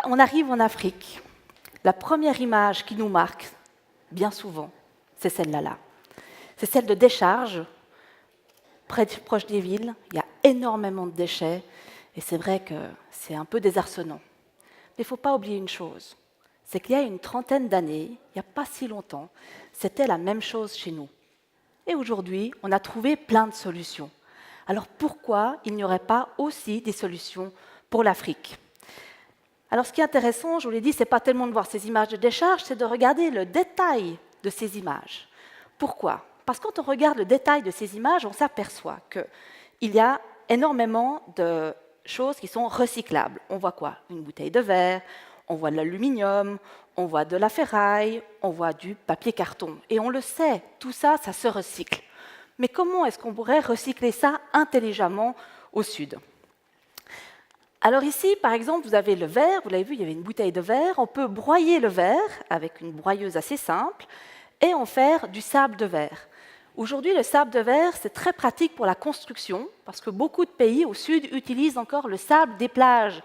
on arrive en Afrique, la première image qui nous marque, bien souvent, c'est celle-là. C'est celle de décharges, proche des villes. Il y a énormément de déchets, et c'est vrai que c'est un peu désarçonnant. Mais il ne faut pas oublier une chose, c'est qu'il y a une trentaine d'années, il n'y a pas si longtemps, c'était la même chose chez nous. Et aujourd'hui, on a trouvé plein de solutions. Alors pourquoi il n'y aurait pas aussi des solutions pour l'Afrique? Alors ce qui est intéressant, je vous l'ai dit, ce n'est pas tellement de voir ces images de décharge, c'est de regarder le détail de ces images. Pourquoi? Parce que quand on regarde le détail de ces images, on s'aperçoit qu'il y a énormément de choses qui sont recyclables. On voit quoi? Une bouteille de verre, on voit de l'aluminium, on voit de la ferraille, on voit du papier carton. Et on le sait, tout ça, ça se recycle. Mais comment est-ce qu'on pourrait recycler ça intelligemment au sud? Alors ici, par exemple, vous avez le verre, vous l'avez vu, il y avait une bouteille de verre. On peut broyer le verre avec une broyeuse assez simple et en faire du sable de verre. Aujourd'hui, le sable de verre, c'est très pratique pour la construction parce que beaucoup de pays au sud utilisent encore le sable des plages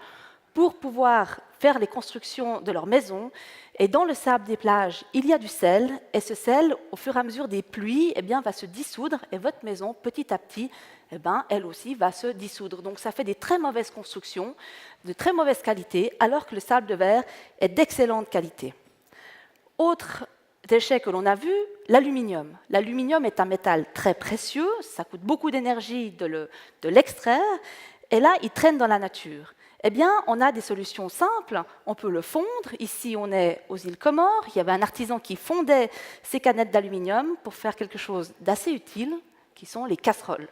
pour pouvoir faire les constructions de leurs maisons. Et dans le sable des plages, il y a du sel, et ce sel, au fur et à mesure des pluies, va se dissoudre, et votre maison, petit à petit, elle aussi va se dissoudre. Donc ça fait des très mauvaises constructions, de très mauvaise qualité, alors que le sable de verre est d'excellente qualité. Autre déchet que l'on a vu, l'aluminium. L'aluminium est un métal très précieux, ça coûte beaucoup d'énergie de l'extraire, et là, il traîne dans la nature. Eh bien, on a des solutions simples, on peut le fondre. Ici, on est aux îles Comores, il y avait un artisan qui fondait ces canettes d'aluminium pour faire quelque chose d'assez utile, qui sont les casseroles.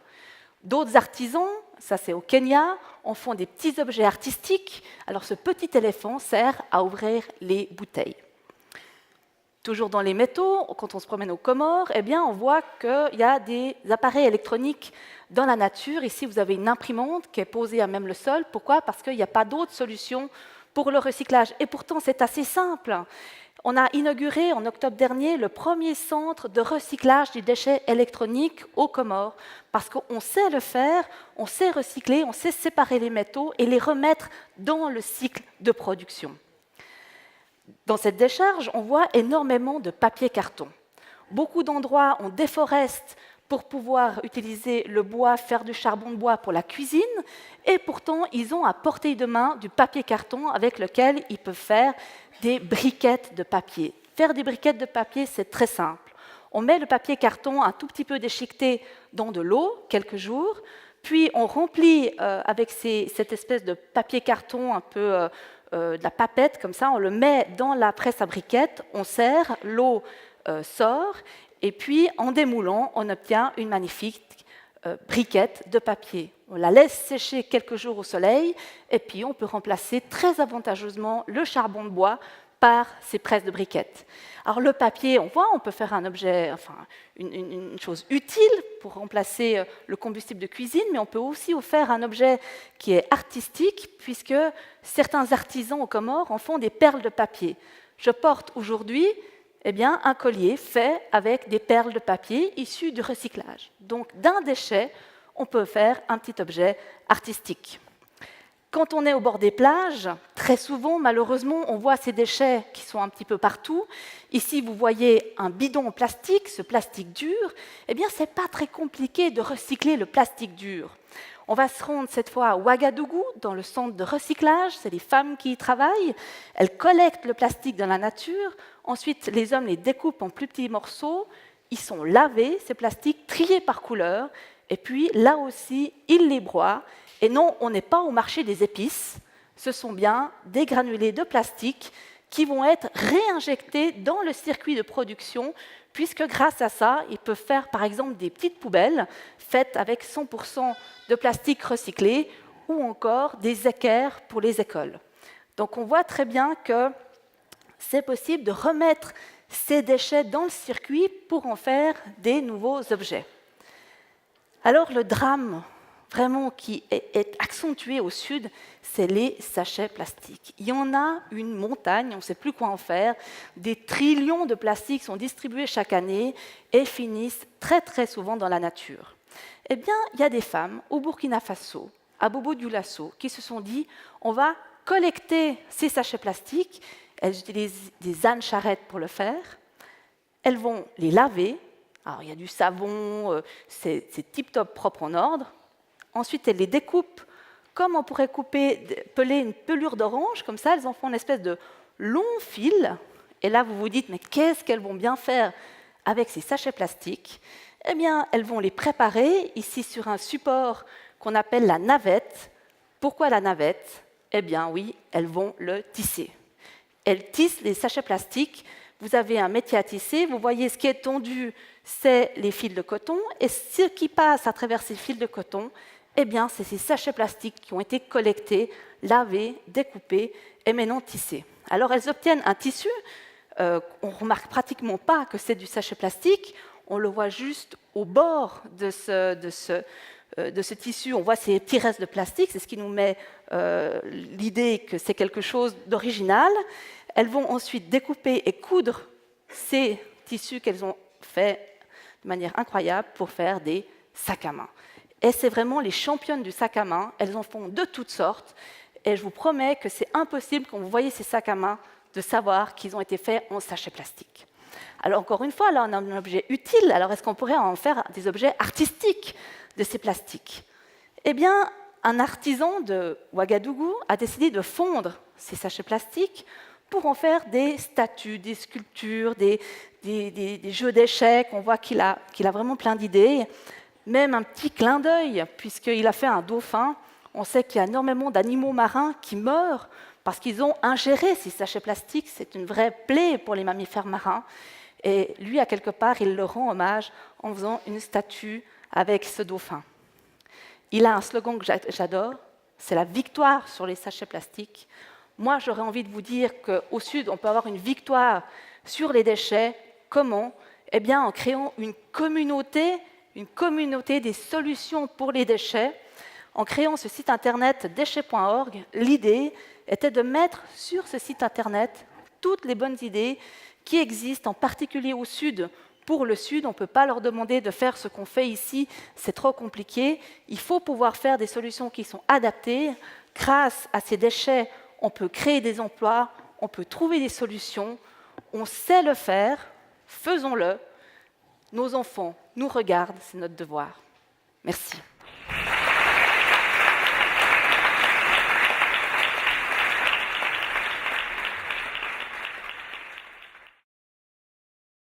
D'autres artisans, ça c'est au Kenya, en font des petits objets artistiques. Alors ce petit éléphant sert à ouvrir les bouteilles. Toujours dans les métaux, quand on se promène aux Comores, on voit qu'il y a des appareils électroniques dans la nature. Ici, vous avez une imprimante qui est posée à même le sol. Pourquoi? Parce qu'il n'y a pas d'autre solution pour le recyclage. Et pourtant, c'est assez simple. On a inauguré en octobre dernier le premier centre de recyclage des déchets électroniques aux Comores, parce qu'on sait le faire, on sait recycler, on sait séparer les métaux et les remettre dans le cycle de production. Dans cette décharge, on voit énormément de papier-carton. Beaucoup d'endroits, on déforeste pour pouvoir utiliser le bois, faire du charbon de bois pour la cuisine, et pourtant, ils ont à portée de main du papier-carton avec lequel ils peuvent faire des briquettes de papier. Faire des briquettes de papier, c'est très simple. On met le papier-carton un tout petit peu déchiqueté dans de l'eau, quelques jours, puis on remplit avec cette espèce de papier-carton un peu de la papette, comme ça, on le met dans la presse à briquettes, on serre, l'eau sort, et puis en démoulant, on obtient une magnifique briquette de papier. On la laisse sécher quelques jours au soleil, et puis on peut remplacer très avantageusement le charbon de bois par ces presses de briquettes. Alors le papier, on voit, on peut faire un objet, une chose utile pour remplacer le combustible de cuisine, mais on peut aussi faire un objet qui est artistique, puisque certains artisans aux Comores en font des perles de papier. Je porte aujourd'hui un collier fait avec des perles de papier issues du recyclage. Donc d'un déchet, on peut faire un petit objet artistique. Quand on est au bord des plages, très souvent, malheureusement, on voit ces déchets qui sont un petit peu partout. Ici, vous voyez un bidon en plastique, ce plastique dur. Ce n'est pas très compliqué de recycler le plastique dur. On va se rendre cette fois à Ouagadougou, dans le centre de recyclage. C'est les femmes qui y travaillent. Elles collectent le plastique dans la nature. Ensuite, les hommes les découpent en plus petits morceaux. Ils sont lavés, ces plastiques, triés par couleur. Et puis, là aussi, ils les broient. Et non, on n'est pas au marché des épices, ce sont bien des granulés de plastique qui vont être réinjectés dans le circuit de production, puisque grâce à ça, ils peuvent faire par exemple des petites poubelles faites avec 100% de plastique recyclé ou encore des équerres pour les écoles. Donc on voit très bien que c'est possible de remettre ces déchets dans le circuit pour en faire des nouveaux objets. Alors le drame vraiment qui est accentué au sud, c'est les sachets plastiques. Il y en a une montagne, on ne sait plus quoi en faire. Des trillions de plastiques sont distribués chaque année et finissent très très souvent dans la nature. Il y a des femmes au Burkina Faso, à Bobo-Dioulasso, qui se sont dit on va collecter ces sachets plastiques. Elles utilisent des ânes-charrettes pour le faire. Elles vont les laver. Alors, il y a du savon, c'est tip-top propre en ordre. Ensuite, elles les découpent comme on pourrait peler une pelure d'orange. Comme ça, elles en font une espèce de long fil. Et là, vous vous dites, mais qu'est-ce qu'elles vont bien faire avec ces sachets plastiques? Eh bien, elles vont les préparer ici sur un support qu'on appelle la navette. Pourquoi la navette? Eh bien, oui, elles vont le tisser. Elles tissent les sachets plastiques. Vous avez un métier à tisser. Vous voyez, ce qui est tendu, c'est les fils de coton. Et ce qui passe à travers ces fils de coton, eh bien, c'est ces sachets plastiques qui ont été collectés, lavés, découpés et maintenant tissés. Alors, elles obtiennent un tissu. On ne remarque pratiquement pas que c'est du sachet plastique. On le voit juste au bord de ce tissu. On voit ces petits restes de plastique. C'est ce qui nous met l'idée que c'est quelque chose d'original. Elles vont ensuite découper et coudre ces tissus qu'elles ont faits de manière incroyable pour faire des sacs à main. Et c'est vraiment les championnes du sac à main. Elles en font de toutes sortes. Et je vous promets que c'est impossible, quand vous voyez ces sacs à main, de savoir qu'ils ont été faits en sachet plastique. Alors encore une fois, là on a un objet utile. Alors est-ce qu'on pourrait en faire des objets artistiques de ces plastiques? Eh bien, un artisan de Ouagadougou a décidé de fondre ces sachets plastiques pour en faire des statues, des sculptures, des jeux d'échecs. On voit qu'il a vraiment plein d'idées. Même un petit clin d'œil, puisqu'il a fait un dauphin. On sait qu'il y a énormément d'animaux marins qui meurent parce qu'ils ont ingéré ces sachets plastiques. C'est une vraie plaie pour les mammifères marins. Et lui, à quelque part, il leur rend hommage en faisant une statue avec ce dauphin. Il a un slogan que j'adore, c'est la victoire sur les sachets plastiques. Moi, j'aurais envie de vous dire qu'au Sud, on peut avoir une victoire sur les déchets. Comment? Eh bien, en créant une communauté des solutions pour les déchets. En créant ce site internet déchets.org, l'idée était de mettre sur ce site internet toutes les bonnes idées qui existent, en particulier au Sud. Pour le Sud, on ne peut pas leur demander de faire ce qu'on fait ici, c'est trop compliqué. Il faut pouvoir faire des solutions qui sont adaptées. Grâce à ces déchets, on peut créer des emplois, on peut trouver des solutions. On sait le faire, faisons-le. Nos enfants nous regardent, c'est notre devoir. Merci.